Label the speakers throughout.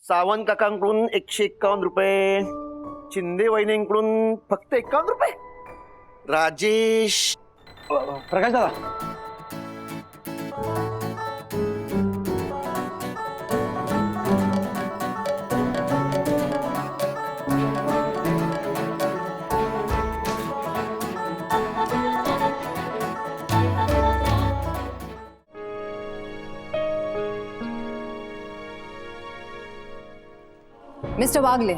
Speaker 1: सावंत काकांकडून 151 रुपये, शिंदे वहिनींकडून फक्त 51 रुपये, राजेश
Speaker 2: प्रकाश दादा,
Speaker 3: मिस्टर वागले,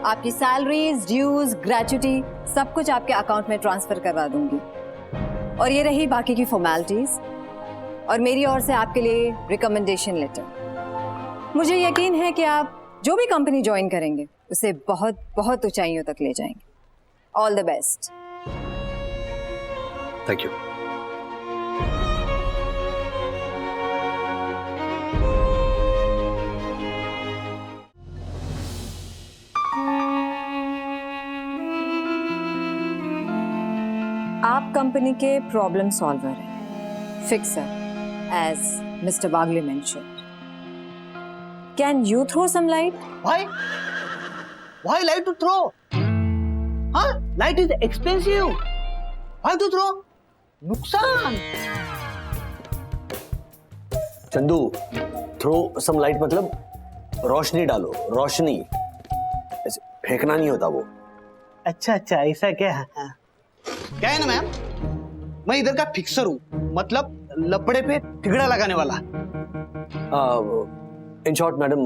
Speaker 3: आपकी सैलरीज, ड्यूज, ग्रेच्युटी सब कुछ आपके अकाउंट में ट्रांसफर करवा दूंगी। और ये रही बाकी की फॉर्मेलिटीज और मेरी ओर से आपके लिए रिकमेंडेशन लेटर। मुझे यकीन है कि आप जो भी कंपनी ज्वाइन करेंगे उसे बहुत बहुत ऊंचाइयों तक ले जाएंगे। All the best.
Speaker 2: Thank you.
Speaker 3: आप कंपनी के प्रॉब्लम सॉल्वर हैं, fixer, as mister Wagle mentioned. Can you throw some light?
Speaker 1: Why light to throw? Huh? Light is expensive. Why to throw? नुकसान।
Speaker 2: चंदू, थ्रो सम लाइट मतलब रोशनी डालो, रोशनी, ऐसे फेंकना नहीं होता वो।
Speaker 1: अच्छा अच्छा, ऐसा क्या है? क्या है ना मैम, मैं इधर का फिक्सर हूँ, मतलब लपड़े पे ठिगड़ा लगाने वाला।
Speaker 2: In short madam,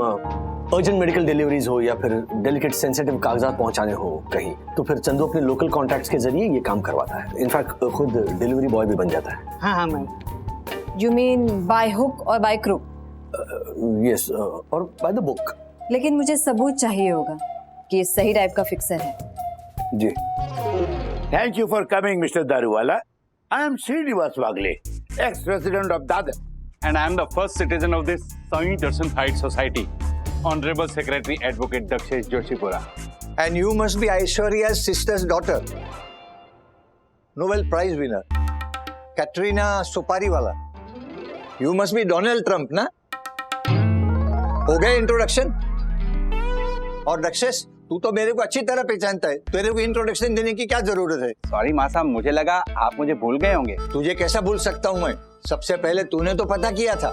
Speaker 2: urgent medical deliveries हो या फिर डेलिकेट सेंसिटिव कागजात पहुंचाने हो कहीं, तो फिर चंदू अपने लोकल कॉन्टैक्ट्स के जरिए ये काम करवाता है। इनफैक्ट खुद डिलीवरी बॉय भी बन जाता है।
Speaker 1: हाँ हाँ ma'am.
Speaker 3: You mean by hook और बाय क्रूक?
Speaker 2: यस, और बाय द बुक।
Speaker 3: लेकिन मुझे सबूत चाहिए होगा कि ये सही टाइप का फिक्सर है।
Speaker 2: जी।
Speaker 4: Thank you for coming, Mr. Daruwala. I am Srinivas Wagle, ex-president of Dadar.
Speaker 5: And I am the first citizen of this Swami Darshan Heights Society. Honorable Secretary Advocate Dakshesh Joshipura.
Speaker 6: And you must be Aishwarya's sister's daughter. Nobel Prize winner. Katrina Supariwala. You must be Donald Trump, ना? हो गया introduction? और दक्षेश, तू तो मेरे को अच्छी तरह पहचानता है, तेरे को इंट्रोडक्शन देने की क्या जरूरत है?
Speaker 5: सॉरी माँ साहब, मुझे लगा आप मुझे भूल गए होंगे।
Speaker 6: तुझे कैसा भूल सकता हूँ मैं? सबसे पहले तूने तो पता किया था।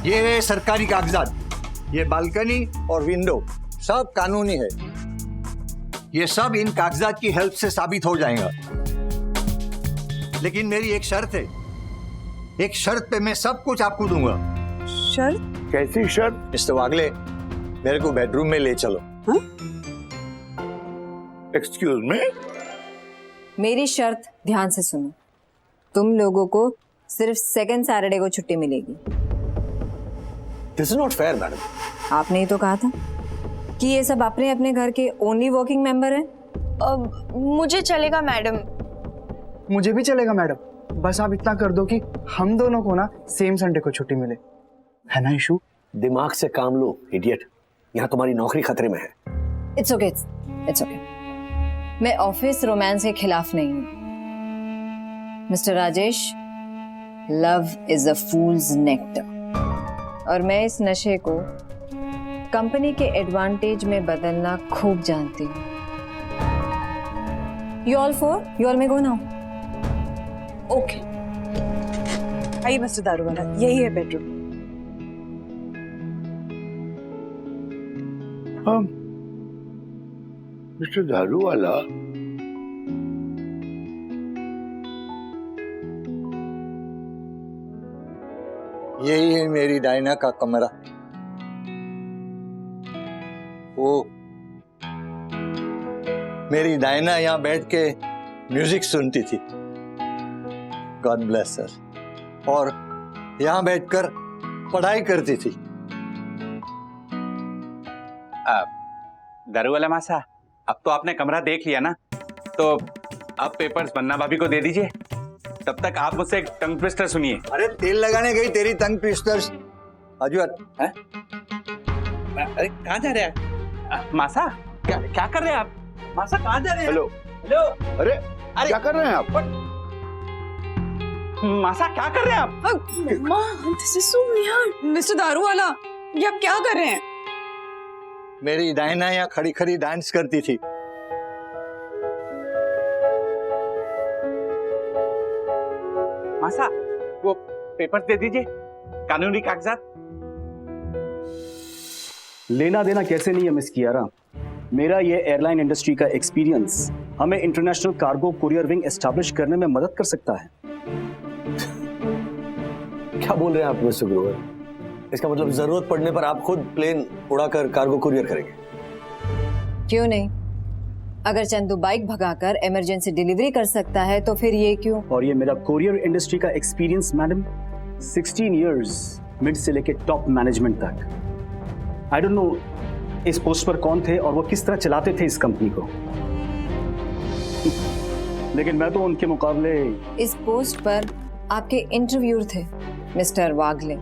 Speaker 6: ये है सरकारी कागजात, ये बालकनी और विंडो सब कानूनी है। ये सब इन कागजात की हेल्प से साबित हो जाएगा। लेकिन मेरी एक शर्त है, एक शर्त पे मैं सब कुछ आपको दूंगा।
Speaker 3: शर्त?
Speaker 4: कैसी शर्त?
Speaker 6: मिस्टर वागले, मेरे को बेडरूम में ले चलो।
Speaker 4: Excuse me?
Speaker 3: मेरी शर्त ध्यान से सुनो। तुम लोगों को सिर्फ सेकंड सैटरडे को छुट्टी मिलेगी।
Speaker 2: This is not fair madam.
Speaker 3: आपने ही तो कहा था कि ये सब अपने अपने घर के ओनली वर्किंग मेंबर हैं।
Speaker 7: मुझे चलेगा मैडम।
Speaker 8: मुझे भी चलेगा मैडम, बस आप इतना कर दो कि हम दोनों को ना सेम संडे को छुट्टी मिले, है ना इशू?
Speaker 2: दिमाग से काम लो इडियट, यहाँ तुम्हारी नौकरी खतरे में है।
Speaker 3: It's okay, it's okay. मैं ऑफिस रोमांस के खिलाफ नहीं हूँ mister Rajesh. Love is a fools nectar, और मैं इस नशे को कंपनी के एडवांटेज में बदलना खूब जानती हूँ। You all for? You all may go now?
Speaker 7: Okay, आइए मिस्टर दारूवाला, यही है बेडरूम।
Speaker 4: मिस्टर दारूवाला,
Speaker 6: यही है मेरी डायना का कमरा। वो मेरी डायना यहाँ बैठ के म्यूजिक सुनती थी, गॉड ब्लेस हर, और यहाँ बैठकर पढ़ाई करती थी।
Speaker 5: दारूवाला मासा, अब तो आपने कमरा देख लिया ना, तो अब पेपर्स बन्ना भाभी को दे दीजिए। तब तक आप मुझसे एक टंग ट्विस्टर सुनिए।
Speaker 6: अरे तेल लगाने गई तेरी टंग ट्विस्टर्स। अजवर,
Speaker 5: अरे कहाँ जा रहे हैं मासा? क्या कर रहे हैं आप मासा? कहाँ जा रहे हैं?
Speaker 4: हेलो
Speaker 5: हेलो,
Speaker 4: अरे क्या कर रहे हैं आप?
Speaker 5: मासा क्या कर रहे हैं आप?
Speaker 7: माँ, this is so weird. Mister Daruwalla, ये आप क्या कर रहे हैं?
Speaker 6: मेरी डायना यहाँ खड़ी खड़ी डांस करती थी।
Speaker 5: मासा वो पेपर दे दीजिए, कानूनी कागजात।
Speaker 9: लेना देना कैसे नहीं है मिस कियारा। मेरा ये एयरलाइन इंडस्ट्री का एक्सपीरियंस हमें international cargo courier wing establish करने में मदद कर सकता है।
Speaker 2: क्या बोल रहे हैं आप मिस्टर ग्रोवर? इसका मतलब जरूरत पड़ने पर आप खुद प्लेन उड़ाकर कार्गो कुरियर करेंगे?
Speaker 3: क्यों नहीं? अगर चंदू बाइक भगाकर इमरजेंसी डिलीवरी कर सकता है तो फिर ये क्यों?
Speaker 9: और ये मेरा कुरियर इंडस्ट्री का एक्सपीरियंस मैडम, 16 इयर्स मिड से लेके टॉप मैनेजमेंट तक। आई डोंट नो इस पोस्ट पर कौन थे और वो किस तरह चलाते थे इस कंपनी को, लेकिन मैं तो उनके मुकाबले।
Speaker 3: इस पोस्ट पर आपके इंटरव्यूअर थे मिस्टर वागले,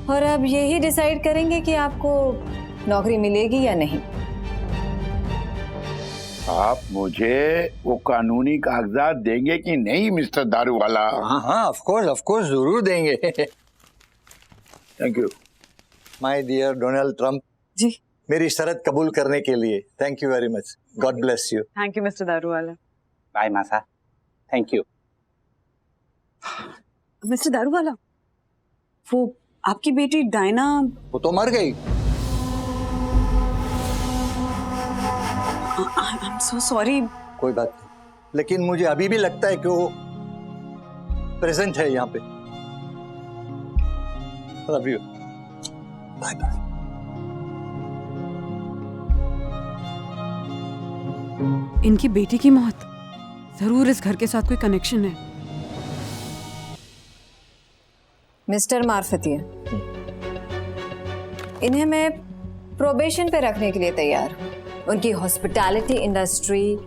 Speaker 3: और अब यही डिसाइड करेंगे कि आपको नौकरी मिलेगी या नहीं।
Speaker 4: आप मुझे वो कानूनी कागजात देंगे कि नहीं मिस्टर दारूवाला?
Speaker 6: हाँ हाँ, ऑफ कोर्स जरूर देंगे।
Speaker 4: Thank you.
Speaker 6: My dear Donald Trump
Speaker 7: ji.
Speaker 6: मेरी शर्त कबूल करने के लिए thank you very much. God bless you.
Speaker 7: Thank you mister Daruwala.
Speaker 5: Bye मासा, थैंक यू।
Speaker 7: मिस्टर दारूवाला, वो आपकी बेटी डायना,
Speaker 6: वो तो मर गई।
Speaker 7: I am so sorry.
Speaker 6: कोई बात नहीं, लेकिन मुझे अभी भी लगता है कि वो प्रेजेंट है यहाँ पे। Love you. Bye bye.
Speaker 10: इनकी बेटी की मौत, जरूर इस घर के साथ कोई कनेक्शन है।
Speaker 3: मिस्टर मार्फतिया, इन्हें मैं प्रोबेशन पे रखने के लिए तैयार हूँ। उनकी हॉस्पिटैलिटी इंडस्ट्री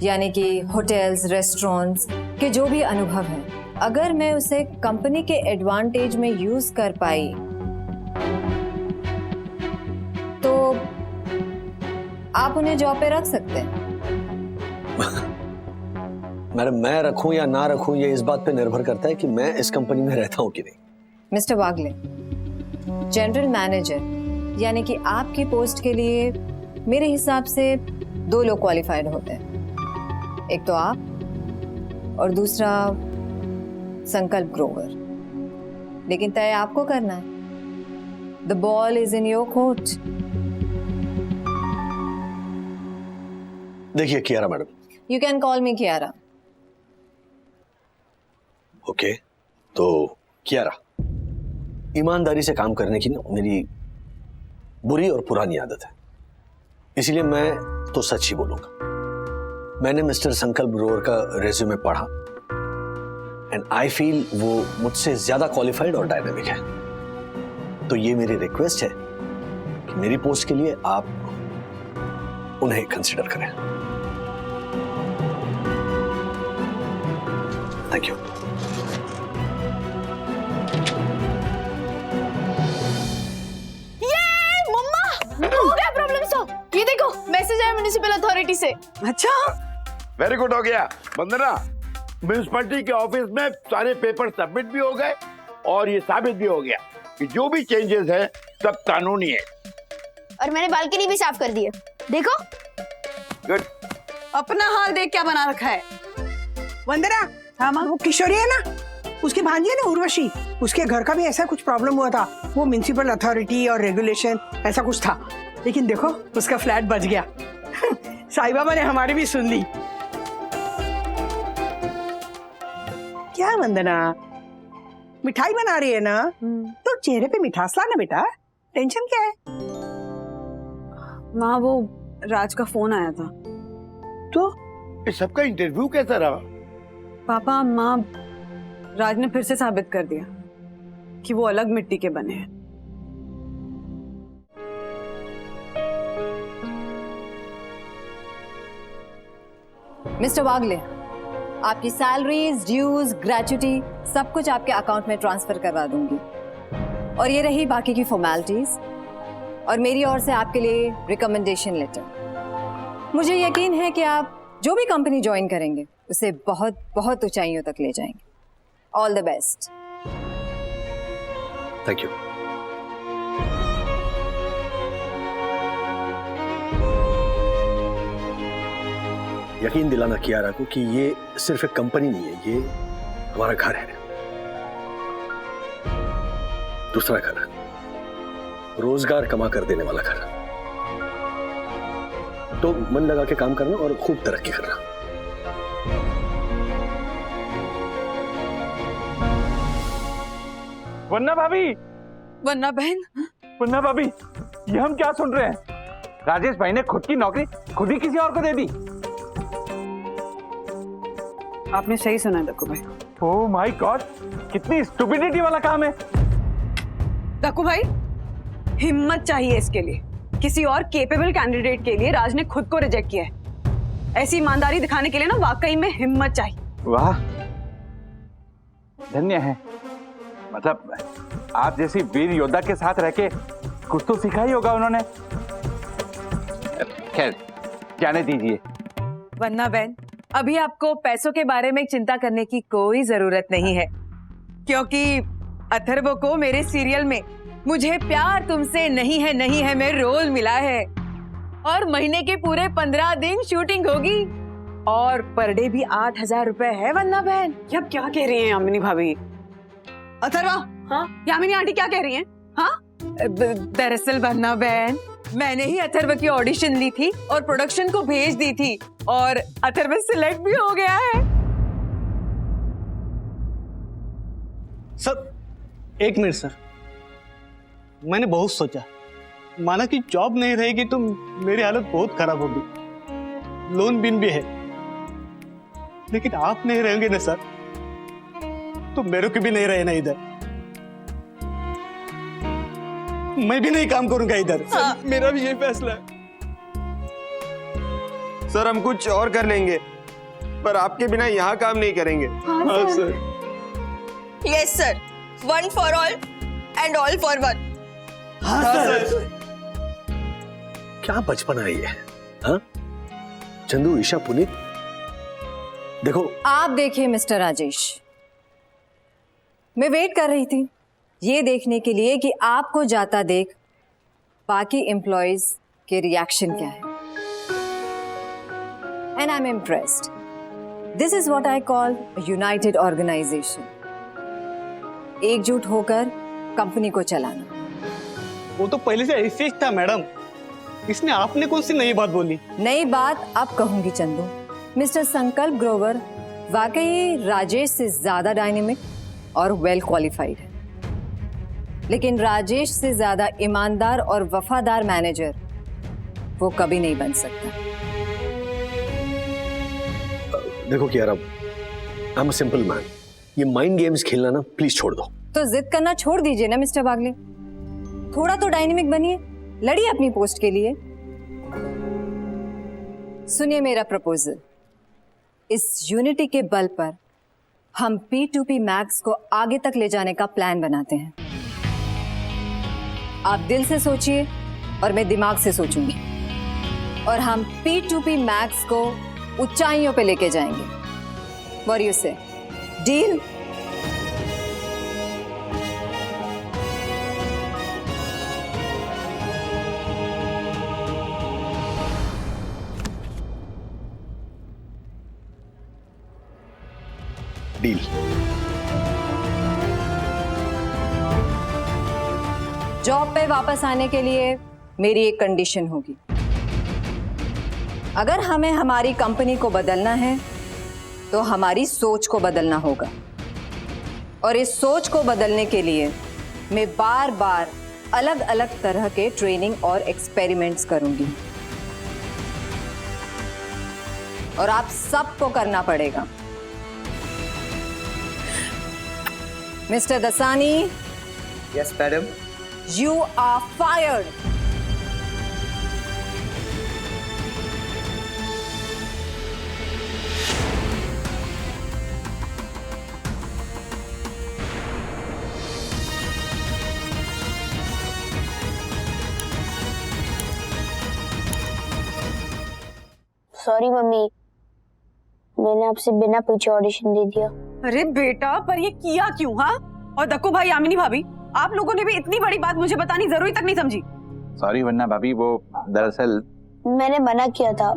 Speaker 3: यानी कि होटल्स, रेस्टोरेंट्स के जो भी अनुभव हैं, अगर मैं उसे कंपनी के एडवांटेज में यूज कर पाई तो आप उन्हें जॉब पे रख सकते हैं।
Speaker 2: मैडम, मैं रखूं या ना रखूं ये इस बात पे निर्भर करता है कि मैं इस कंपनी में रहता हूं कि नहीं।
Speaker 3: मिस्टर वागले, जनरल मैनेजर यानी कि आपकी पोस्ट के लिए मेरे हिसाब से 2 लोग क्वालिफाइड होते हैं। एक तो आप और दूसरा संकल्प ग्रोवर। लेकिन तय आपको करना है। The ball is in your court.
Speaker 2: देखिए Kiara madam,
Speaker 3: you can call me Kiara.
Speaker 2: Okay, तो कियारा, ईमानदारी से काम करने की ना मेरी बुरी और पुरानी आदत है, इसीलिए मैं तो सच ही बोलूंगा। मैंने मिस्टर संकल्प ग्रोवर का रेज्यूमे पढ़ा एंड आई फील वो मुझसे ज्यादा क्वालिफाइड और डायनामिक है। तो ये मेरी रिक्वेस्ट है कि मेरी पोस्ट के लिए आप उन्हें कंसिडर करें। Thank you.
Speaker 7: हो गया प्रॉब्लम सॉल्व। ये देखो मैसेज आया म्युनिसिपल अथॉरिटी से।
Speaker 10: अच्छा,
Speaker 4: वेरी गुड हो गया वंदना। म्यूनिसिपैलिटी के ऑफिस में सारे पेपर सबमिट भी हो गए और ये साबित भी हो गया कि जो भी चेंजेस है सब कानूनी है।
Speaker 7: और मैंने बालकनी भी साफ कर दी है, देखो।
Speaker 4: गुड।
Speaker 10: अपना हाल देख क्या बना रखा है।
Speaker 11: वंदना, हाँ माँ, वो किशोरी है ना, उसकी भांजी है ना उर्वशी, उसके घर का भी ऐसा कुछ प्रॉब्लम हुआ था। वो म्युनिसिपल अथॉरिटी और रेगुलेशन ऐसा कुछ था, लेकिन देखो उसका फ्लैट बच गया। साईं बाबा ने हमारी भी सुन ली। क्या वंदना, मिठाई बना रही है ना, तो चेहरे पे मिठास लाना बेटा। टेंशन क्या है?
Speaker 10: माँ, वो राज का फोन आया था।
Speaker 11: तो
Speaker 4: इस सबका इंटरव्यू कैसा रहा?
Speaker 10: पापा, माँ, राज ने फिर से साबित कर दिया कि वो अलग मिट्टी के बने हैं।
Speaker 3: मिस्टर वागले, आपकी सैलरीज, ड्यूज, ग्रेचुटी सब कुछ आपके अकाउंट में ट्रांसफर करवा दूंगी। और ये रही बाकी की फॉर्मेलिटीज और मेरी ओर से आपके लिए रिकमेंडेशन लेटर। मुझे यकीन है कि आप जो भी कंपनी ज्वाइन करेंगे उसे बहुत बहुत ऊंचाइयों तक ले जाएंगे। All the best.
Speaker 2: Thank you. यकीन दिलाना कियारा को कि ये सिर्फ एक कंपनी नहीं है, ये हमारा घर है, दूसरा घर, रोजगार कमा कर देने वाला घर। तो मन लगा के काम करना और खूब तरक्की करना।
Speaker 5: वन्ना भाभी,
Speaker 10: वन्ना बहन,
Speaker 5: वन्ना भाभी, ये हम क्या सुन रहे हैं? राजेश भाई ने खुद की नौकरी खुद ही किसी और को दे दी।
Speaker 10: आपने सही सुना दक्कू भाई।
Speaker 5: ओह माय गॉड, कितनी स्टुपिडिटी वाला काम है।
Speaker 10: दक्कू भाई, हिम्मत चाहिए इसके लिए। किसी और केपेबल कैंडिडेट के लिए राज ने खुद को रिजेक्ट किया है। ऐसी ईमानदारी दिखाने के लिए ना वाकई में हिम्मत चाहिए।
Speaker 5: वाह, धन्य है। मतलब आप जैसी वीर योद्धा के साथ रह के कुछ तो सीखा ही होगा उन्होंने। खैर, जाने दीजिए।
Speaker 10: वन्ना बहन, अभी आपको पैसों के बारे में चिंता करने की कोई जरूरत नहीं है, क्योंकि अथर्व को मेरे सीरियल में मुझे प्यार तुमसे नहीं है में रोल मिला है और महीने के पूरे 15 दिन शूटिंग होगी और पर डे भी 8,000 रुपए है। वन्ना बहन, ये अब क्या कह रही हैं यामिनी भाभी? अथर्वा, हाँ यामिनी आंटी क्या कह रही हैं? हाँ, दरअसल वन्ना बहन, मैंने ही अथर्व की ऑडिशन ली थी और प्रोडक्शन को भेज दी थी और अथर्व सिलेक्ट भी हो गया है।
Speaker 1: सर, एक मिनट सर, मैंने बहुत सोचा, माना कि जॉब नहीं रहेगी तो मेरी हालत बहुत खराब होगी, लोन बिन भी है, लेकिन आप नहीं रहेंगे ना सर, तो मेरे को भी नहीं रहना इधर, मैं भी नहीं काम करूंगा इधर।
Speaker 12: हाँ, मेरा भी यही फैसला है सर। हम कुछ और कर लेंगे पर आपके बिना यहाँ काम नहीं करेंगे।
Speaker 1: हाँ sir.
Speaker 7: Yes sir, one for all and all for one.
Speaker 1: हाँ सर।
Speaker 2: क्या बचपना है ये, हाँ? चंदू, ईशा, पुनीत, देखो।
Speaker 3: आप देखिए मिस्टर राजेश, मैं वेट कर रही थी ये देखने के लिए कि आपको जाता देख बाकी एम्प्लॉयज के रिएक्शन क्या है, and I am impressed. This is what I call united organisation, एकजुट होकर कंपनी को चलाना।
Speaker 1: वो तो पहले से ऐसे ही था मैडम, इसने आपने कौन सी नई बात बोली?
Speaker 3: नई बात अब कहूंगी चंदू। मिस्टर संकल्प ग्रोवर वाकई राजेश से ज्यादा डायनेमिक और वेल क्वालिफाइड है, लेकिन राजेश से ज्यादा ईमानदार और वफादार मैनेजर वो कभी नहीं बन सकता।
Speaker 2: देखो Kiara, I am a simple man, ये माइंड गेम्स खेलना ना प्लीज छोड़ दो।
Speaker 3: तो जिद करना छोड़ दीजिए ना मिस्टर बागले, थोड़ा तो डायनेमिक बनिए, लड़िए अपनी पोस्ट के लिए। सुनिए मेरा प्रपोजल, इस यूनिटी के बल पर हम P2P मैक्स को आगे तक ले जाने का प्लान बनाते हैं। आप दिल से सोचिए और मैं दिमाग से सोचूंगी, और हम P2P मैक्स को ऊंचाइयों पे लेके जाएंगे। What do you say? Deal?
Speaker 2: Deal.
Speaker 3: Job पे वापस आने के लिए मेरी एक कंडीशन होगी। अगर हमें हमारी कंपनी को बदलना है तो हमारी सोच को बदलना होगा, और इस सोच को बदलने के लिए मैं बार बार अलग अलग तरह के ट्रेनिंग और एक्सपेरिमेंट्स करूंगी, और आप सबको करना पड़ेगा। Mister Dasani,
Speaker 6: yes madam.
Speaker 3: You are fired.
Speaker 7: Sorry mummy,
Speaker 13: मैंने आपसे बिना पूछे ऑडिशन दे दिया।
Speaker 10: अरे बेटा, पर ये किया क्यों? हाँ, और दक्कू भाई, यामिनी भाभी, आप लोगों ने भी इतनी बड़ी बात मुझे बतानी जरूरी तक नहीं समझी।
Speaker 5: सॉरी वन्ना भाभी, वो दरअसल
Speaker 13: मैंने मना किया था,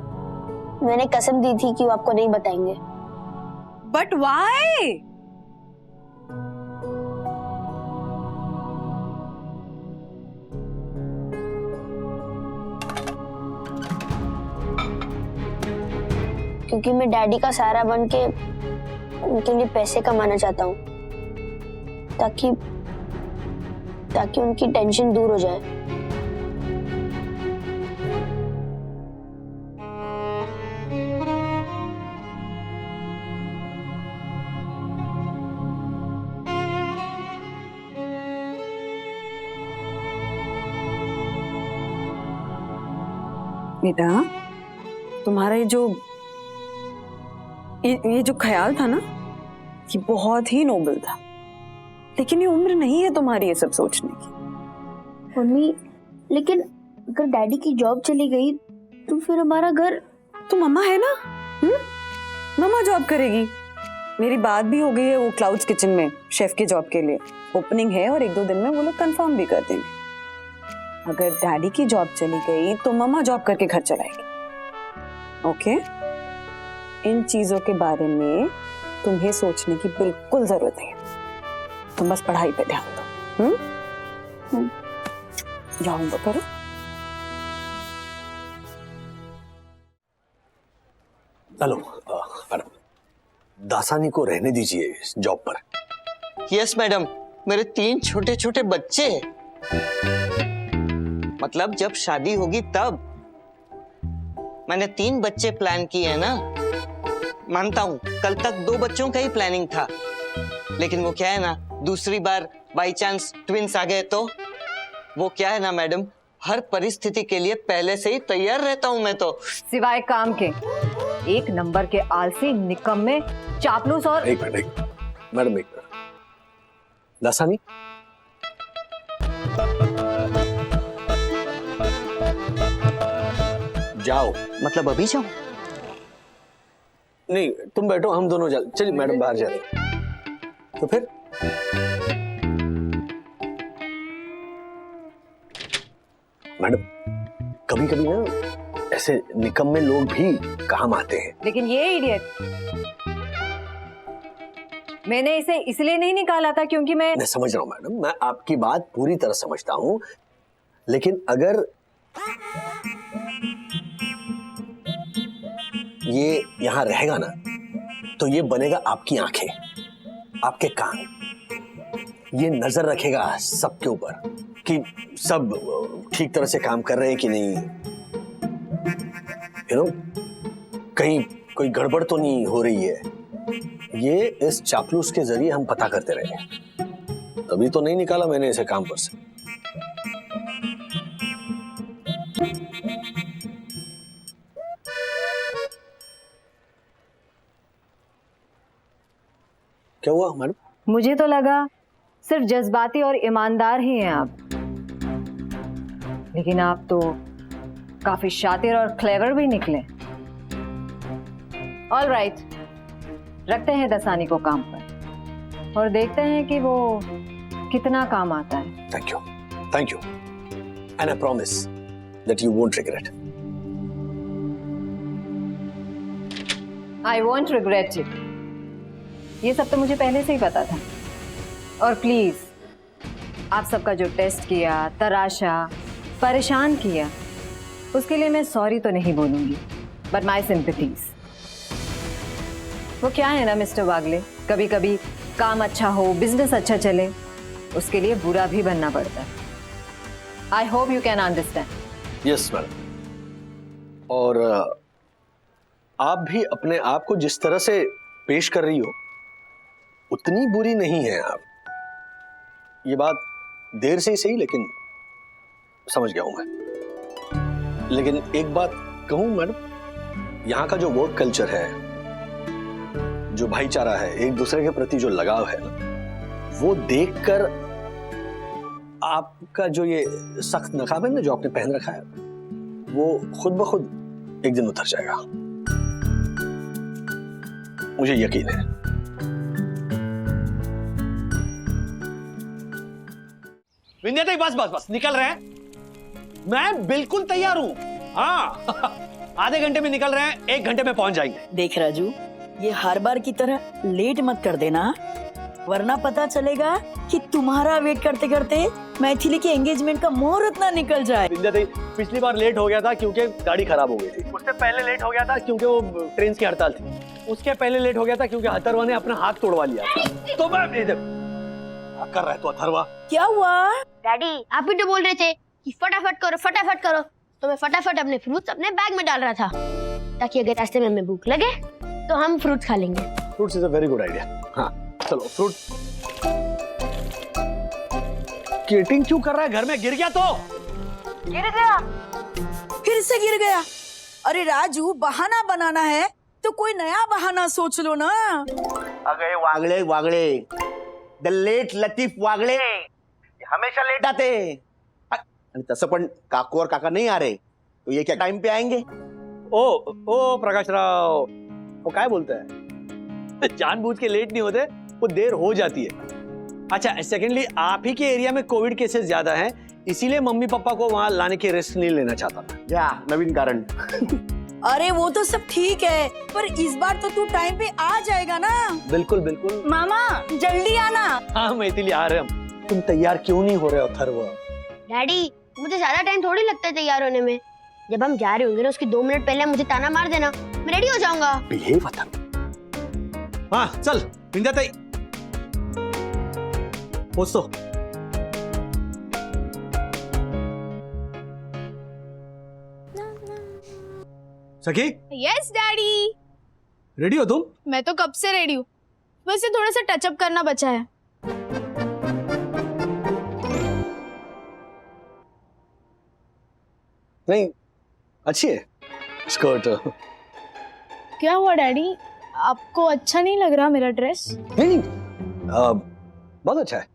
Speaker 13: मैंने कसम दी थी कि वो आपको नहीं बताएंगे।
Speaker 10: But why?
Speaker 13: क्योंकि मैं डैडी का सहारा बन के उनके लिए पैसे कमाना चाहता हूँ, ताकि उनकी टेंशन दूर हो जाए।
Speaker 10: बेटा, तुम्हारा ये जो ख्याल था ना, ये बहुत ही नोबल था, लेकिन ये उम्र नहीं है तुम्हारी ये सब सोचने की।
Speaker 13: मम्मी, लेकिन अगर डैडी की जॉब चली गई तो फिर हमारा घर।
Speaker 10: तो मम्मा है ना, मम्मा जॉब करेगी। मेरी बात भी हो गई है वो क्लाउड्स किचन में शेफ की जॉब के लिए, ओपनिंग है और 1-2 दिन में वो लोग कंफर्म भी कर देंगे। अगर डैडी की जॉब चली गई तो मम्मा जॉब करके घर चलाएगी। ओके? इन चीजों के बारे में तुम्हें सोचने की बिल्कुल जरूरत नहीं है, तुम बस पढ़ाई पे ध्यान दो। जाऊंगा करो।
Speaker 2: हेलो मैडम, दासानी को रहने दीजिए इस जॉब पर।
Speaker 14: यस मैडम, मेरे 3 छोटे छोटे बच्चे, मतलब जब शादी होगी तब। मैंने 3 बच्चे प्लान किए हैं ना। मानता हूं कल तक 2 बच्चों का ही प्लानिंग था, लेकिन वो क्या है ना, दूसरी बार बाई चांस ट्विंस आ गए तो वो क्या है ना मैडम, हर परिस्थिति के लिए पहले से ही तैयार रहता हूं मैं तो।
Speaker 3: सिवाय काम के 1 नंबर के आलसी, निकम्मे, चापलूस और।
Speaker 2: एक मिनट मैडम, एक मिनट। दासानी, जाओ।
Speaker 14: मतलब अभी जाओ?
Speaker 2: नहीं, तुम बैठो, हम दोनों चलिए मैडम बाहर जा रहे। तो फिर मैडम, कभी कभी ना ऐसे निकम्मे लोग भी काम आते हैं।
Speaker 3: लेकिन ये इडियट, मैंने इसे इसलिए नहीं निकाला था क्योंकि मैं
Speaker 2: समझ रहा हूं मैडम, मैं आपकी बात पूरी तरह समझता हूं, लेकिन अगर ये यहां रहेगा ना तो ये बनेगा आपकी आंखें, आपके कान, ये नजर रखेगा सबके ऊपर कि सब ठीक तरह से काम कर रहे हैं कि नहीं, कहीं कोई गड़बड़ तो नहीं हो रही है। ये इस चापलूस के जरिए हम पता करते रहे, तभी तो नहीं निकाला मैंने इसे काम पर से। क्या हुआ मैडम?
Speaker 3: मुझे तो लगा सिर्फ जज्बाती और ईमानदार ही हैं आप, लेकिन आप तो काफी शातिर और क्लेवर भी निकले। ऑल राइट, रखते हैं दसानी को काम पर और देखते हैं कि वो कितना काम आता है।
Speaker 2: Thank you, and I promise that you won't regret.
Speaker 3: I won't regret it. ये सब तो मुझे पहले से ही पता था। और प्लीज, आप सबका जो टेस्ट किया, तराशा, परेशान किया, उसके लिए मैं सॉरी तो नहीं बोलूंगी, बट माई सिंपैथीज। वो क्या है ना मिस्टर वागले, कभी कभी काम अच्छा हो, बिजनेस अच्छा चले, उसके लिए बुरा भी बनना पड़ता है। I hope you can understand.
Speaker 2: Yes madam, और आप भी अपने आप को जिस तरह से पेश कर रही हो उतनी बुरी नहीं है आप। ये बात देर से ही सही, लेकिन समझ गया हूं मैं। लेकिन एक बात कहूं मैडम, यहाँ का जो वर्क कल्चर है, जो भाईचारा है, एक दूसरे के प्रति जो लगाव है ना, वो देखकर आपका जो ये सख्त नकाब है ना जो आपने पहन रखा है, वो खुद ब खुद एक दिन उतर जाएगा। मुझे यकीन है।
Speaker 1: विंध्याताई बस बस बस निकल रहे हैं। मैं बिल्कुल तैयार हूँ। हाँ आधे घंटे में निकल रहे हैं, 1 घंटे में पहुंच जाएंगे।
Speaker 15: देख राजू, ये हर बार की तरह लेट मत कर देना, वरना पता चलेगा कि तुम्हारा वेट करते करते मैथिली के एंगेजमेंट का मुहूर्त ना निकल जाए।
Speaker 1: विंध्याताई पिछली बार लेट हो गया था क्योंकि गाड़ी खराब हो गई थी, उससे पहले लेट हो गया था क्योंकि वो ट्रेन की हड़ताल थी, उसके पहले लेट हो गया था क्योंकि अथर्वा ने अपना हाथ तोड़वा लिया। तो मैं कर रहा है तो अथर्वा
Speaker 15: क्या हुआ?
Speaker 13: डैडी आप ही तो बोल रहे थे कि फटाफट करो, तो मैं फटाफट अपने फ्रूट्स अपने बैग में डाल रहा था ताकि अगर रास्ते में हमें भूख लगे तो हम फ्रूट्स खा लेंगे।
Speaker 2: Fruits is a very good idea. हाँ चलो फ्रूट।
Speaker 1: स्केटिंग क्यों कर रहा है? घर में गिर गया तो
Speaker 15: गिर गया, फिर से गिर गया। अरे राजू, बहाना बनाना है तो कोई नया बहाना सोच लो ना।
Speaker 16: अगे वागले द लेट लतीफ वागले हमेशा लेट आते। आणि तसं पण काकू और काका नहीं आ रहे तो ये क्या टाइम पे आएंगे?
Speaker 1: ओ प्रकाश राव, वो क्या बोलता है? जानबूझ के लेट नहीं होते, वो देर हो जाती है। अच्छा सेकेंडली, आप ही के एरिया में कोविड केसेस ज्यादा हैं, इसीलिए मम्मी पापा को वहां लाने की रिस्क नहीं लेना चाहता था।
Speaker 16: या नवीन कारण।
Speaker 15: अरे वो तो सब ठीक है, पर इस बार तो तू टाइम पे आ जाएगा ना?
Speaker 1: बिल्कुल बिल्कुल।
Speaker 15: मामा जल्दी आना।
Speaker 1: हाँ मैथिली आ रहे हम। तुम तैयार क्यों नहीं हो रहे हो अथर्वा?
Speaker 13: डैडी मुझे ज्यादा टाइम थोड़ी लगता है तैयार होने में। जब हम जा रहे होंगे ना उसके 2 मिनट पहले मुझे ताना मार देना, मैं रेडी हो जाऊंगा।
Speaker 2: बिहेव अथर्वा।
Speaker 1: हाँ चल विंध्याताई पोछो। सखी
Speaker 7: यस डैडी।
Speaker 1: रेडी हो तुम?
Speaker 7: मैं तो कब से रेडी हूँ, बस ये थोड़ा सा टचअप करना बचा है।
Speaker 2: नहीं अच्छी है स्कर्ट।
Speaker 7: क्या हुआ डैडी, आपको अच्छा नहीं लग रहा मेरा ड्रेस?
Speaker 2: नहीं बहुत अच्छा है।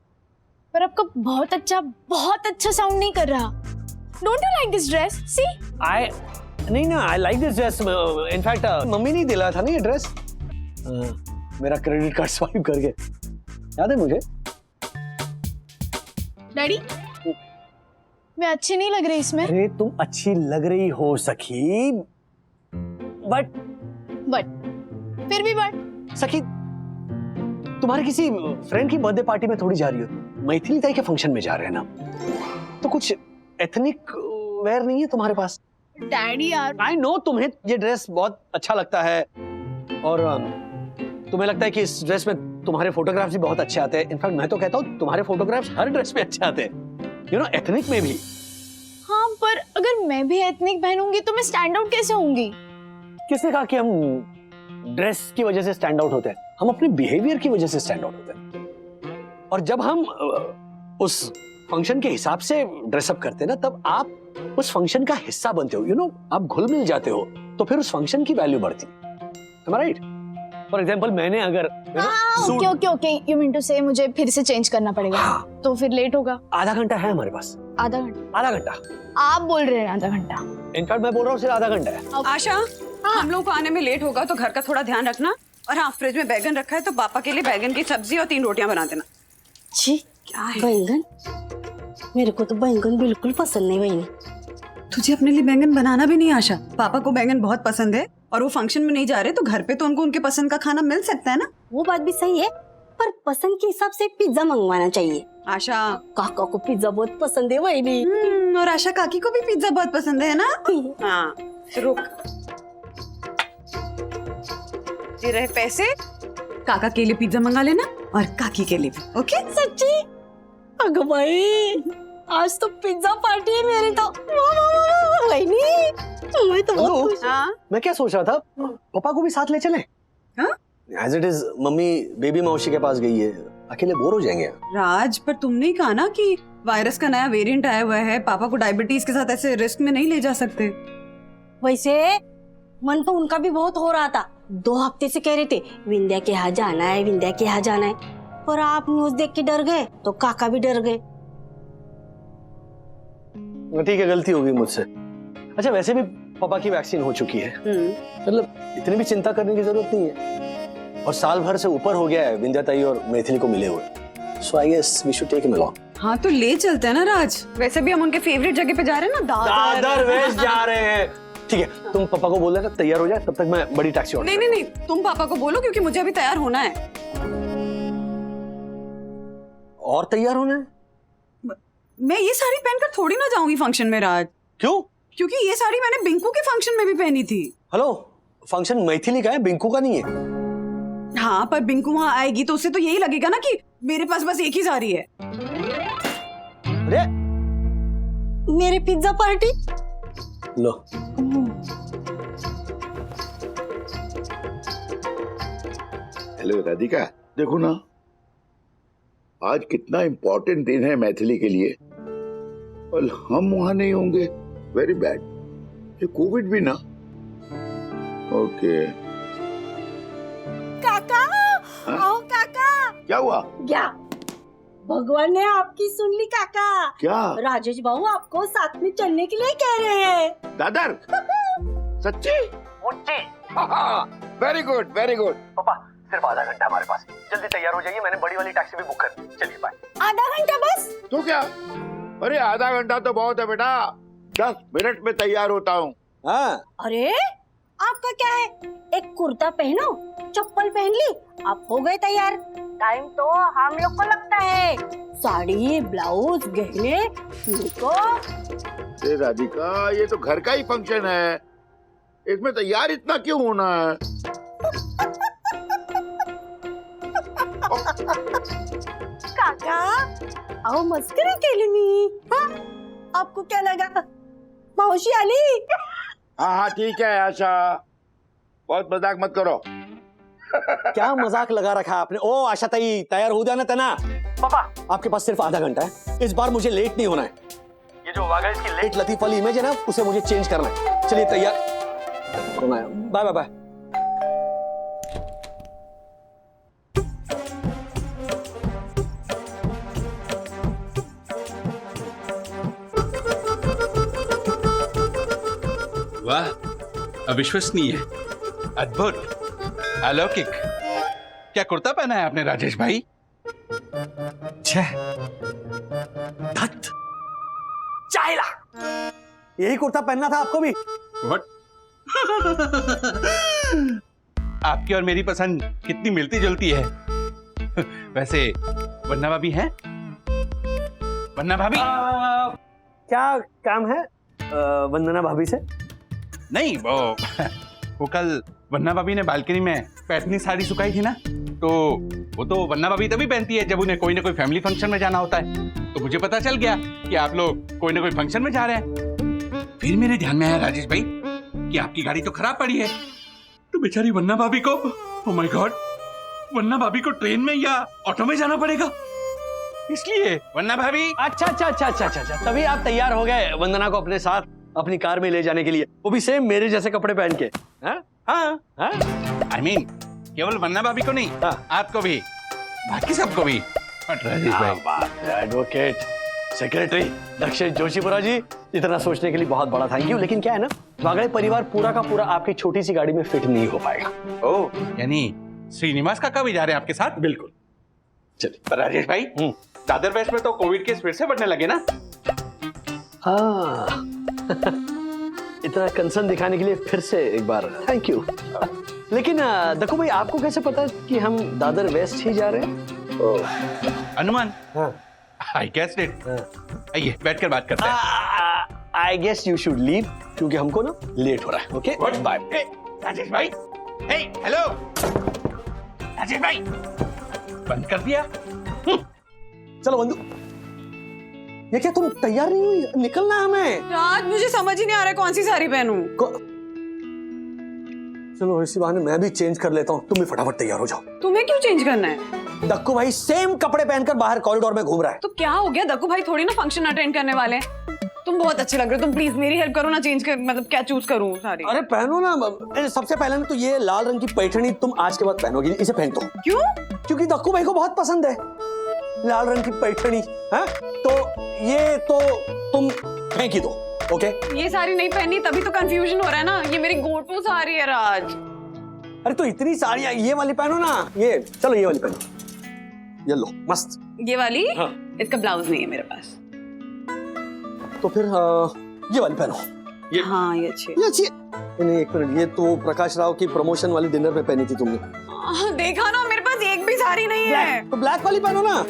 Speaker 7: पर आपका बहुत अच्छा साउंड नहीं कर रहा। Don't you like this dress? See
Speaker 1: I like this dress. In fact mummy ने दिलाया था ना ये ड्रेस, मेरा क्रेडिट कार्ड स्वाइप करके, याद है मुझे।
Speaker 7: डैडी मैं अच्छी नहीं लग रही इसमें?
Speaker 1: अरे तुम अच्छी लग रही हो सखी, बट
Speaker 7: फिर भी
Speaker 1: सखी तुम्हारे किसी फ्रेंड की बर्थडे पार्टी में थोड़ी जा रही हो, मैथिली ताई के फंक्शन में जा रहे हैं ना, तो कुछ एथनिक वेयर नहीं है तुम्हारे पास?
Speaker 7: डैडी यार
Speaker 1: आई नो तुम्हें ये ड्रेस बहुत अच्छा लगता है और तुम्हें लगता है कि इस ड्रेस में तुम्हारे फोटोग्राफ्स भी बहुत अच्छे आते हैं। इनफैक्ट मैं तो कहता हूँ तुम्हारे फोटोग्राफ्स हर ड्रेस में अच्छे आते हैं, यू नो एथनिक में भी।
Speaker 7: हाँ पर अगर मैं भी एथनिक पहनूंगी तो मैं स्टैंड आउट कैसे होंगी?
Speaker 1: किसने कहा कि हम ड्रेस की वजह से स्टैंड आउट होते हैं? हम अपने बिहेवियर की वजह से स्टैंड आउट होते हैं। और जब हम उस फंक्शन के हिसाब से ड्रेसअप करते हैं ना, तब आप उस फंक्शन का हिस्सा बनते हो, यू नो आप घुल मिल जाते हो, तो फिर उस फंक्शन की वैल्यू बढ़ती है। राइट? फॉर एग्जाम्पल मैंने अगर
Speaker 7: ओके यू मीन टू से मुझे फिर से चेंज करना पड़ेगा। हाँ। तो फिर लेट होगा।
Speaker 1: आधा घंटा है हमारे पास।
Speaker 7: आधा घंटा?
Speaker 1: आप
Speaker 7: बोल रहे हैं आधा घंटा?
Speaker 1: इनफैक्ट मैं बोल रहा हूँ सिर्फ आधा घंटा है।
Speaker 17: आशा हम लोग को आने में लेट होगा तो घर का थोड़ा ध्यान रखना। और हाँ फ्रिज में बैगन रखा है तो पापा के लिए बैगन की सब्जी और 3 रोटियां बना देना।
Speaker 15: छी क्या है बैगन? मेरे को तो बैगन बिल्कुल पसंद नहीं। बहनी
Speaker 17: तुझे अपने लिए बैंगन बनाना भी नहीं आशा? पापा को बैंगन बहुत पसंद है और वो फंक्शन में नहीं जा रहे तो घर पे तो उनको उनके पसंद का खाना मिल सकता है ना।
Speaker 15: वो बात भी सही है, पर पसंद के हिसाब से पिज्जा मंगवाना चाहिए।
Speaker 17: आशा
Speaker 15: काका को पिज्जा बहुत पसंद है वही।
Speaker 17: और आशा काकी को भी पिज्जा बहुत पसंद है ना। हाँ रुक, ये रहे पैसे, काका के लिए पिज्जा मंगा लेना और काकी के लिए भी। ओके?
Speaker 15: सच्ची? अगो भाई आज तो पिज्जा पार्टी है मेरी तो। मैं तो बहुत खुश हूं।
Speaker 1: मैं क्या सोच रहा था, पापा को भी साथ ले चलें?
Speaker 2: As it is mummy baby मौसी के पास गई है, अकेले बोर हो जाएंगे।
Speaker 17: राज पर तुमने ही कहा ना कि वायरस का नया वेरिएंट आया हुआ है, पापा को डायबिटीज के साथ ऐसे रिस्क में नहीं ले जा सकते।
Speaker 15: वैसे मन तो उनका भी बहुत हो रहा था, 2 हफ्ते से कह रहे थे विंध्या के यहाँ जाना है, विंध्या के यहाँ जाना है, पर आप न्यूज देख के डर गए तो काका भी डर गए।
Speaker 2: ठीक है गलती होगी मुझसे।
Speaker 1: अच्छा वैसे भी पापा की वैक्सीन हो चुकी है, मतलब इतनी भी चिंता करने की जरूरत नहीं है।
Speaker 2: और साल भर से ऊपर हो गया है विंध्याताई और मैथिली को मिले हुए। So I guess we should take him along.
Speaker 17: हाँ तो ले चलते हैं ना राज, वैसे भी हम उनके फेवरेट जगह पे जा रहे हैं ना,
Speaker 2: दादर वेस्ट जा रहे हैं। ठीक है, तुम पापा को बोल देना तैयार हो जाए, तब तक मैं बड़ी टैक्सी ऑर्डर।
Speaker 17: नहीं, तुम पापा को बोलो क्योंकि मुझे अभी तैयार होना है।
Speaker 2: और तैयार होना है?
Speaker 17: मैं ये साड़ी पहनकर थोड़ी ना जाऊंगी फंक्शन में राज।
Speaker 2: क्यों?
Speaker 17: क्योंकि ये साड़ी मैंने बिंकू के फंक्शन में भी पहनी थी।
Speaker 2: हेलो, फंक्शन मैथिली का है, बिंकू का नहीं है।
Speaker 17: हाँ पर बिंकू वहां आएगी तो उसे तो यही लगेगा ना कि मेरे पास बस एक ही साड़ी है।
Speaker 2: अरे
Speaker 15: मेरी पिज्जा पार्टी।
Speaker 2: लो
Speaker 4: हेलो राधिका, देखो ना आज कितना इम्पोर्टेंट दिन है मैथिली के लिए और हम वहां नहीं होंगे। Very bad. ये कोविड भी ना। ओके
Speaker 15: काका, आओ काका।
Speaker 4: क्या हुआ?
Speaker 15: क्या भगवान ने आपकी सुन ली काका।
Speaker 4: क्या?
Speaker 15: राजेश बाबू आपको साथ में चलने के लिए कह रहे हैं।
Speaker 4: दादर सच्ची? Very good very good.
Speaker 2: पापा सिर्फ आधा घंटा हमारे पास, जल्दी तैयार हो जाइए, मैंने बड़ी वाली टैक्सी भी बुक कर दी। चलिए बाय।
Speaker 15: आधा घंटा बस?
Speaker 4: तो क्या, अरे आधा घंटा तो बहुत है बेटा, 10 मिनट में तैयार होता हूँ।
Speaker 2: हाँ।
Speaker 15: अरे आपका क्या है, एक कुर्ता पहनो, चप्पल पहन ली, आप हो गए तैयार। टाइम तो हम लोग को लगता है, साड़ी, ब्लाउज, गहने,
Speaker 4: अरे राधिका, ये तो घर का ही फंक्शन है, इसमें तैयार इतना क्यों होना है?
Speaker 15: काका आओ मस्करी केली मी। हाँ? आपको क्या लगा मौसी आली?
Speaker 4: हाँ ठीक है आशा, बहुत मजाक मत करो।
Speaker 2: क्या मजाक लगा रखा आपने? ओ आशा ताई, तैयार हो जाना तना। पापा आपके पास सिर्फ आधा घंटा है, इस बार मुझे लेट नहीं होना है। ये जो वागल की लेट लतीफ वाली इमेज है ना, उसे मुझे चेंज करना है। चलिए तैयार, बाय बाय बाय।
Speaker 5: वाह, अविश्वसनीय, अद्भुत, अलौकिक। क्या कुर्ता पहना है आपने राजेश भाई?
Speaker 2: चाइला, यही कुर्ता पहनना था आपको भी?
Speaker 5: What? आपकी और मेरी पसंद कितनी मिलती जुलती है। वैसे वन्ना भाभी हैं? वन्ना भाभी?
Speaker 2: क्या काम है वंदना भाभी से?
Speaker 5: नहीं, वो कल वन्ना भाभी ने बालकनी में पैठनी साड़ी सुखाई थी ना, तो वो तो वन्ना भाभी तभी पहनती है जब उन्हें कोई ना कोई फैमिली फंक्शन में जाना होता है। तो मुझे पता चल गया कि आप लोग कोई ना कोई फंक्शन में जा रहे हैं। फिर मेरे ध्यान में आया राजेश भाई कि आपकी गाड़ी तो खराब पड़ी है, तो बेचारी वन्ना भाभी को, ओह माय गॉड, वन्ना भाभी को ट्रेन में या ऑटो में जाना पड़ेगा, इसलिए वन्ना भाभी।
Speaker 2: अच्छा, तभी आप तैयार हो गए वंदना को अपने साथ अपनी कार में ले जाने के लिए, वो भी सेम मेरे जैसे कपड़े पहन के।
Speaker 5: हाँ, I mean, केवल वन्ना भाभी को नहीं, आपको भी, बाकी सबको भी। राजेश भाई,
Speaker 2: एडवोकेट सेक्रेटरी दक्षेश जोशीपुरा जी, इतना सोचने के लिए बहुत बड़ा थैंक यू। लेकिन क्या है ना, वागड़े परिवार पूरा का पूरा आपकी छोटी सी गाड़ी में फिट नहीं हो पाएगा।
Speaker 5: ओह, यानी श्रीनिवास काका भी जा रहे हैं आपके साथ?
Speaker 2: बिल्कुल।
Speaker 5: चलिए। पर राजेश भाई, दादर वेस्ट में तो कोविड केस फिर से बढ़ने लगे ना?
Speaker 2: हाँ। इतना कंसर्न दिखाने के लिए फिर से एक बार थैंक यू। लेकिन देखो भाई, आपको कैसे पता कि हम दादर वेस्ट ही जा रहे हैं?
Speaker 5: अनुमान? I guessed it. आइए बैठकर बात करते हैं।
Speaker 2: I guess you should leave, क्योंकि हमको ना लेट हो रहा है। Okay bye.
Speaker 5: राजेश भाई, हे हेलो राजेश भाई, बंद कर दिया?
Speaker 2: चलो बंधु, ये क्या तुम तैयार नहीं हुई? निकलना हमें।
Speaker 17: राज मुझे समझ ही नहीं आ रहा है कौन सी साड़ी पहनूं।
Speaker 2: चलो इसी बहाने मैं भी चेंज कर लेता हूँ, तुम भी फटाफट तैयार हो जाओ।
Speaker 17: तुम्हें क्यों चेंज करना है?
Speaker 2: दक्कू भाई सेम कपड़े पहनकर बाहर कॉरिडोर में घूम रहा है।
Speaker 17: तो क्या हो गया, दक्कू भाई थोड़ी ना फंक्शन अटेंड करने वाले हैं। तुम बहुत अच्छे लग रहे हो, तुम प्लीज मेरी हेल्प करो ना, चेंज कर, मतलब क्या चूज करूं साड़ी?
Speaker 2: अरे पहनो ना। सबसे पहले ना तो ये लाल रंग की पैठनी तुम आज के बाद पहनोगी, इसे पहन दो।
Speaker 17: क्यों?
Speaker 2: क्योंकि दक्कू भाई को बहुत पसंद है लाल रंग की पैठनी। हाँ तो ये तो तुम फेंक ही दो। ओके,
Speaker 17: ये साड़ी नहीं पहनी तभी तो कंफ्यूजन हो रहा है ना, ये मेरी गो टू साड़ी है राज।
Speaker 2: अरे तो इतनी साड़ियाँ, ये वाली पहनो ना, ये चलो ये वाली पहनो, ये लो मस्त।
Speaker 17: ये वाली?
Speaker 2: हाँ।
Speaker 17: इसका ब्लाउज नहीं है मेरे पास।
Speaker 2: तो फिर ये वाली पहनो।
Speaker 17: ये हाँ ये अच्छी है।
Speaker 2: ये अच्छी है। नहीं एक मिनट, ये तो प्रकाश राव की प्रमोशन वाली डिनर पे पहनी थी तुमने।
Speaker 17: देखा ना, मेरे पास एक भी साड़ी नहीं है।
Speaker 2: तो ब्लैक वाली पहनो ना।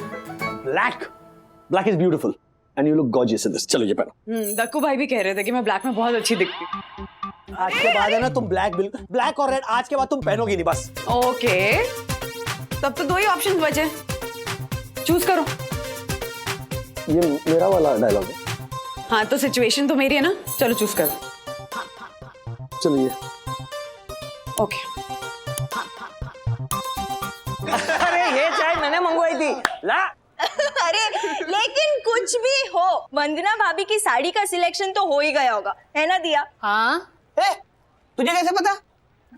Speaker 2: Black is beautiful and you look gorgeous in this. चलो ये पहनो।
Speaker 17: दक्कू भाई भी कह रहे थे कि मैं ब्लैक में बहुत अच्छी दिखती हूँ।
Speaker 2: आज के बाद है ना तुम ब्लैक और रेड आज के बाद तुम पहनोगी नहीं बस।
Speaker 17: ओके, तब तो 2 ही ऑप्शन बचे, चूज करो।
Speaker 2: ये मेरा वाला डायलॉग है।
Speaker 17: हाँ तो सिचुएशन तो मेरी है ना, चलो चूज करो।
Speaker 2: चलो ये।
Speaker 17: ओके।
Speaker 14: अरे ये चाय मैंने मंगवाई थी, ला।
Speaker 18: अरे लेकिन कुछ भी हो, वंदना भाभी की साड़ी का सिलेक्शन तो हो ही गया होगा, है ना दिया?
Speaker 17: हाँ।
Speaker 18: तुझे कैसे पता?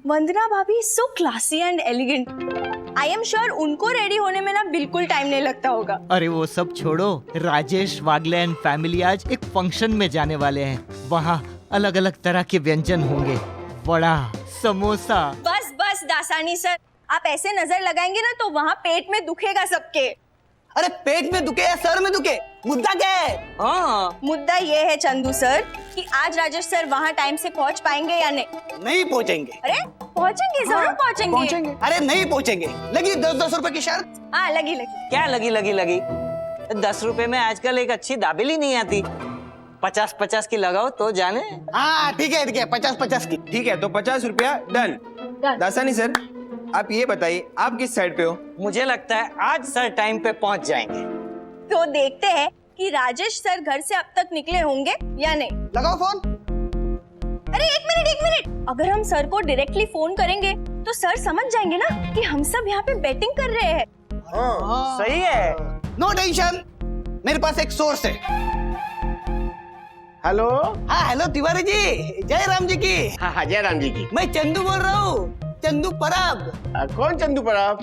Speaker 18: वंदना भाभी so classy and elegant. I am sure उनको रेडी होने में ना बिल्कुल टाइम नहीं लगता होगा।
Speaker 19: अरे वो सब छोड़ो, राजेश वागले एंड फैमिली आज एक फंक्शन में जाने वाले हैं। वहाँ अलग अलग तरह के व्यंजन होंगे, वड़ा, समोसा।
Speaker 18: बस बस दासानी सर, आप ऐसे नजर लगाएंगे ना तो वहाँ पेट में दुखेगा सबके।
Speaker 20: अरे पेट में दुखे या सर में दुखे, मुद्दा क्या है?
Speaker 18: हाँ मुद्दा ये है चंदू सर कि आज राजेश सर वहाँ टाइम से पहुँच पाएंगे या नहीं।
Speaker 20: नहीं पहुंचेंगे।
Speaker 18: अरे पहुँचेंगे, जरूर पहुँचेंगे।
Speaker 20: अरे नहीं पहुंचेंगे। लगी 10-10 रुपए की शर्त।
Speaker 18: हाँ लगी।
Speaker 14: क्या लगी? 10 रुपए में आजकल एक अच्छी दाबेली नहीं आती। 50-50 की लगाओ तो जाने।
Speaker 20: हाँ ठीक है 50-50 की।
Speaker 12: ठीक है तो 50 रुपया डन। दासानी सर, आप ये बताइए आप किस साइड पे हो?
Speaker 14: मुझे लगता है आज सर टाइम पे पहुंच जाएंगे।
Speaker 18: तो देखते हैं कि राजेश सर घर से अब तक निकले होंगे या नहीं।
Speaker 20: लगाओ फोन।
Speaker 18: अरे एक मिनट, अगर हम सर को डायरेक्टली फोन करेंगे तो सर समझ जाएंगे ना कि हम सब यहाँ पे बैटिंग कर रहे हैं।
Speaker 20: सही है। नो टेंशन, मेरे पास एक सोर्स है।
Speaker 12: हेलो।
Speaker 20: हाँ हेलो तिवारी जी, जय राम जी की।
Speaker 12: हाँ जय राम जी की।
Speaker 20: मैं चंदू बोल रहा हूँ, चंदू पराब।
Speaker 12: कौन चंदू पराब?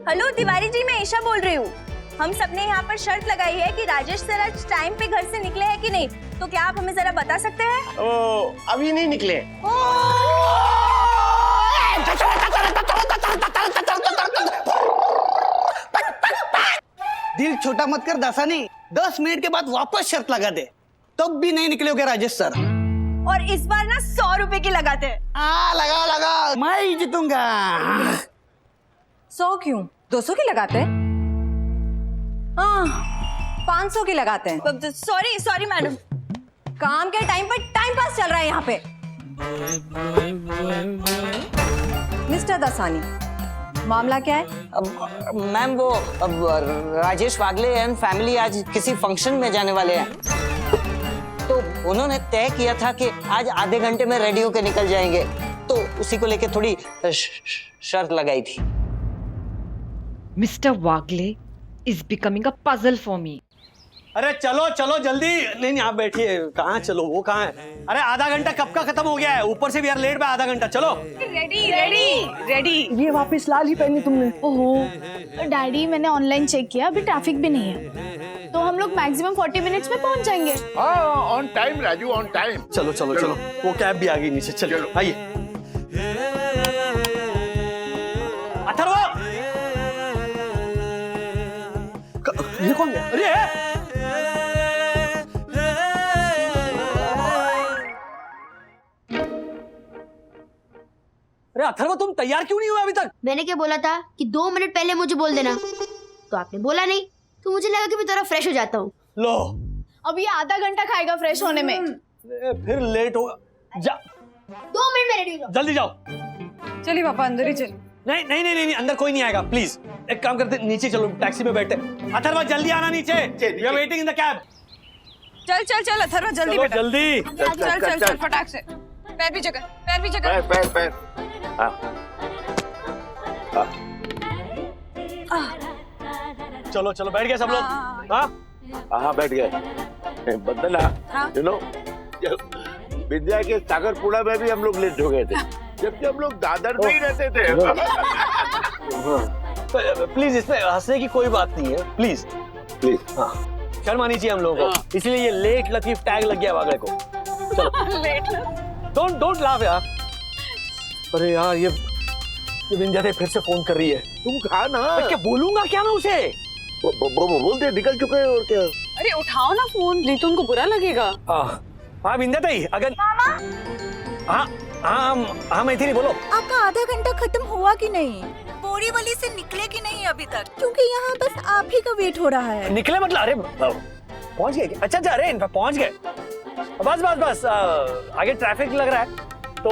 Speaker 18: हेलो तिवारी जी, मैं ईशा बोल रही हूँ। हम सबने यहाँ पर शर्त लगाई है कि राजेश सर आज टाइम पे घर से निकले हैं कि नहीं, तो क्या आप हमें जरा बता सकते हैं?
Speaker 12: ओ अभी नहीं निकले।
Speaker 20: दिल छोटा मत कर दासानी, 10 मिनट के बाद वापस शर्त लगा दे, तब भी नहीं निकलोगे राजेश सर।
Speaker 18: और इस बार ना 100 रुपए की लगाते हैं।
Speaker 20: लगा मैं ही जीतूंगा।
Speaker 3: 100 क्यों, 200 की लगाते हैं? हाँ 500 की लगाते हैं।
Speaker 18: सॉरी मैडम,
Speaker 3: काम के टाइम पर टाइम पास चल रहा है यहाँ पे। मिस्टर दासानी, मामला क्या है?
Speaker 14: मैम वो राजेश वागले एंड फैमिली आज किसी फंक्शन में जाने वाले हैं, तो उन्होंने तय किया था कि आज आधे घंटे में रेडी होकर निकल जाएंगे, तो उसी को लेके थोड़ी शर्त लगाई थी।
Speaker 21: Mister Wagle is becoming a puzzle for me.
Speaker 2: अरे चलो जल्दी। नहीं आप बैठिए। कहाँ चलो, वो कहाँ है? अरे आधा घंटा कब का खत्म हो गया है, ऊपर से भी यार लेट पे आधा घंटा। चलो
Speaker 7: रेडी।
Speaker 11: ये वापस लाल ही पहनी तुमने।
Speaker 7: ओहो डैडी, मैंने ऑनलाइन चेक किया, अभी ट्रैफिक भी नहीं है, तो हम लोग मैक्सिमम 40 मिनट्स में पहुंच जाएंगे।
Speaker 4: On time Raju, on time.
Speaker 2: चलो वो कैब भी आ गई नीचे। चलो आइए। अथर्व, ये कौन है? अरे अथर्व, तुम तैयार क्यों नहीं हुए अभी तक?
Speaker 13: मैंने क्या बोला था कि 2 मिनट पहले मुझे बोल देना, तो आपने बोला नहीं, तो मुझे लगा कि मैं थोड़ा फ्रेश हो जाता हूँ।
Speaker 2: लो
Speaker 7: अब ये आधा घंटा खाएगा फ्रेश होने में।
Speaker 2: फिर लेट होगा।
Speaker 13: 2 मिनट में रेडी हो जाओ।
Speaker 2: जल्दी जाओ।
Speaker 17: चलिए पापा अंदर ही चल।
Speaker 2: नहीं अंदर कोई नहीं आएगा, प्लीज एक काम करते, नीचे चलो, टैक्सी में बैठे। अथर्व जल्दी आना नीचे, we are waiting in the cab.
Speaker 17: चल अथर्व जल्दी बेटा।
Speaker 2: जल्दी
Speaker 17: चल फटाक से। पैर भी जगह।
Speaker 4: पैर।
Speaker 2: चलो बैठ गए सब लोग।
Speaker 4: हाँ बैठ गए। बंदना, यू नो विद्या के सागरपुरा में भी हम लोग लेट हो गए थे, जबकि हम लोग दादर में ही रहते थे।
Speaker 2: प्लीज इसमें हंसने की कोई बात नहीं है, प्लीज। हाँ शर्म आनी चाहिए हम लोगों को, इसलिए ये लेट लतीफ टैग लग गया वागले को। चलो डोंट लाफ यार। अरे यार ये विंध्या फिर से फोन कर रही है।
Speaker 16: तुम कहा ना।
Speaker 2: क्या बोलूंगा क्या मैं उसे?
Speaker 16: बोल दे, निकल चुके हैं और क्या।
Speaker 8: अरे उठाओ ना फोन, नहीं तो उनको बुरा लगेगा।
Speaker 2: हाँ विंध्या ताई, अगर हाँ मैथिली बोलो।
Speaker 22: आपका आधा घंटा खत्म हुआ कि नहीं? बोरीवली से निकले कि नहीं अभी तक? क्योंकि यहाँ बस आप ही का वेट हो रहा है।
Speaker 2: निकले मतलब? अरे पहुंच गए? अच्छा अरे इनफैक्ट पहुंच गए। बस आगे ट्रैफिक लग रहा है तो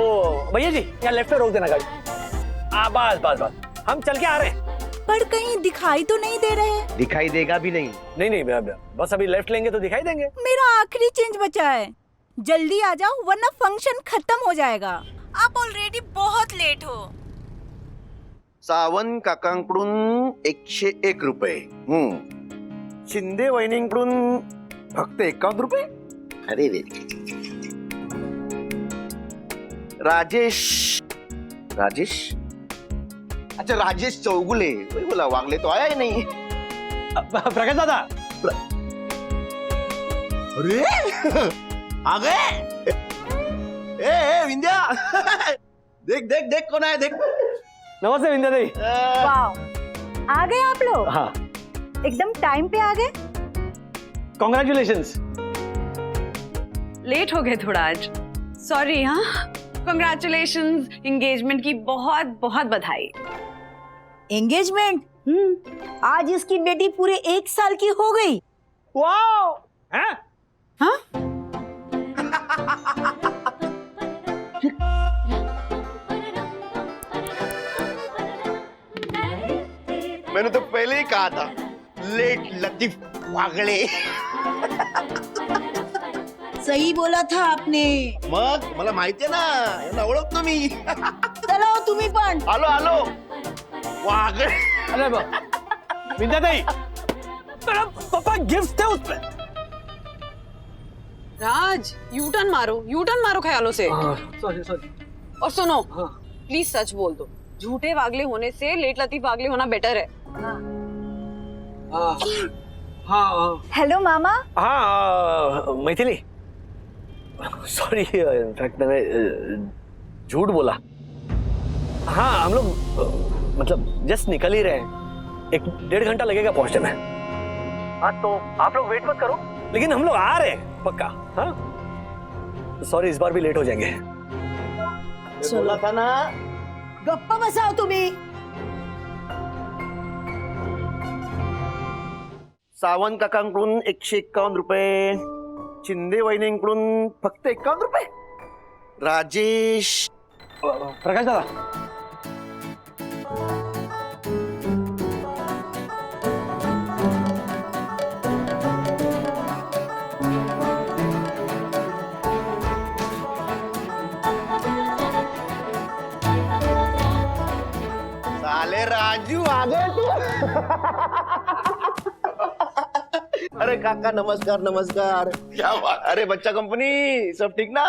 Speaker 2: भैया जी यहाँ लेफ्ट पे रोक देना गाड़ी। बस हम चल के आ रहे हैं।
Speaker 22: पर कहीं दिखाई तो नहीं दे रहे?
Speaker 16: दिखाई देगा भी नहीं।
Speaker 2: नहीं बस अभी लेफ्ट लेंगे तो दिखाई देंगे।
Speaker 22: मेरा आखिरी चेंज बचा है, जल्दी आ जाओ वरना फंक्शन खत्म हो जाएगा। आप ऑलरेडी बहुत लेट हो।
Speaker 16: सावंत काकांकडून 101 रुपये, शिंदे वहिनींकडून फक्त 51 रुपये। अरे रे। राजेश अच्छा राजेश चौगुले, वही बोला, वागले तो आया ही नहीं।
Speaker 2: प्रकाश दादा।
Speaker 16: अरे आ गए। ए विंध्या देख कौन आया, देख।
Speaker 2: नमस्ते विंध्या दी।
Speaker 22: वाह, आ गए आप लोग?
Speaker 2: हाँ
Speaker 22: एकदम टाइम पे आ गए।
Speaker 2: कॉन्ग्रेचुलेशंस।
Speaker 8: लेट हो गए थोड़ा आज, सॉरी। हाँ, कॉन्ग्रेचुलेशंस, एंगेजमेंट की बहुत बहुत बधाई।
Speaker 22: एंगेजमेंट? आज इसकी बेटी पूरे 1 साल की हो गई।
Speaker 2: वाओ। हैं?
Speaker 22: हाँ?
Speaker 16: मैंने तो पहले ही कहा था, लेट लतीफ वागले।
Speaker 22: सही बोला था आपने।
Speaker 16: मग मला माहितीये ना, यांना ओळखतो मी।
Speaker 22: चलो तुम्ही पण।
Speaker 16: आलो वागले।
Speaker 2: अरे विंध्या ताई, पापा गिफ्ट थे उसपे।
Speaker 8: राज, यू टर्न मारो ख्यालों से।
Speaker 2: सॉरी।
Speaker 8: और सुनो, प्लीज सच बोल दो, झूठे वागले होने से लेट लतीफ वागले होना बेटर है।
Speaker 2: हाँ।
Speaker 22: हेलो मामा।
Speaker 2: हाँ मैथिली, सॉरी इनफैक्ट मैंने झूठ बोला। हाँ हम लोग मतलब जस्ट निकल ही रहे हैं, 1-1.5 घंटा लगेगा पहुंचने में। हाँ तो आप लोग वेट मत करो, लेकिन हम लोग आ रहे हैं पक्का। हाँ सॉरी, इस बार भी लेट हो जाएंगे।
Speaker 16: बोला था ना।
Speaker 22: गप्पा बसाओ तुम्ही।
Speaker 16: सावंत काकांकडून 151 रुपये, शिंदे वहिनींकडून फक्त 51 रुपये। राजेश।
Speaker 2: प्रकाश दादा।
Speaker 16: साले राजू आ गए तू। अरे काका नमस्कार। क्या बात। अरे बच्चा कंपनी सब ठीक ना?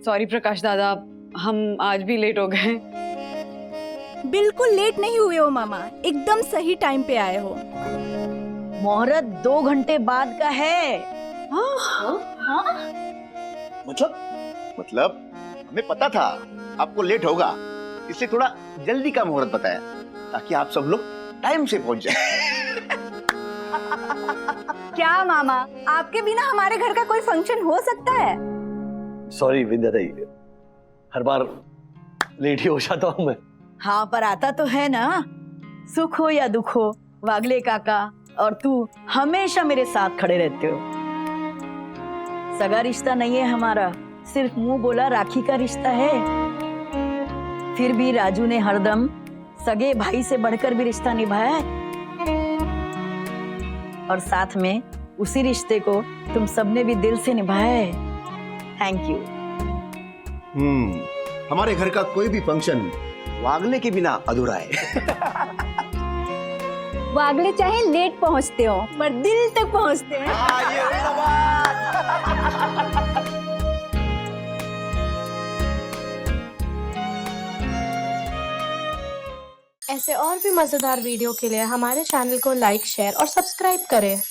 Speaker 8: सॉरी प्रकाश दादा, हम आज भी लेट हो गए।
Speaker 22: बिल्कुल लेट नहीं हुए हो मामा, एकदम सही टाइम पे आए हो। मुहूर्त 2 घंटे बाद का है। हाँ?
Speaker 16: मतलब हमें पता था आपको लेट होगा, इसलिए थोड़ा जल्दी का मुहूर्त बताया ताकि आप सब लोग टाइम से पहुंच जाए।
Speaker 22: क्या मामा, आपके बिना हमारे घर का कोई फंक्शन हो सकता है?
Speaker 2: सॉरी विंध्या ताई, हर बार लेट ही हो जाता हूँ मैं।
Speaker 22: हाँ पर आता तो है ना। सुख हो या दुख हो, वागले काका और तू हमेशा मेरे साथ खड़े रहते हो। सगा रिश्ता नहीं है हमारा, सिर्फ मुंह बोला राखी का रिश्ता है। फिर भी राजू ने हरदम सगे भाई से बढ़कर भी रिश्ता निभाया है, और साथ में उसी रिश्ते को तुम सबने भी दिल से निभाया है। Thank you.
Speaker 16: हमारे घर का कोई भी फंक्शन वागले के बिना अधूरा है।
Speaker 22: वागले चाहे लेट पहुंचते हो पर दिल तक पहुंचते हैं।
Speaker 23: ऐसे और भी मजेदार वीडियो के लिए हमारे चैनल को लाइक, शेयर और सब्सक्राइब करें।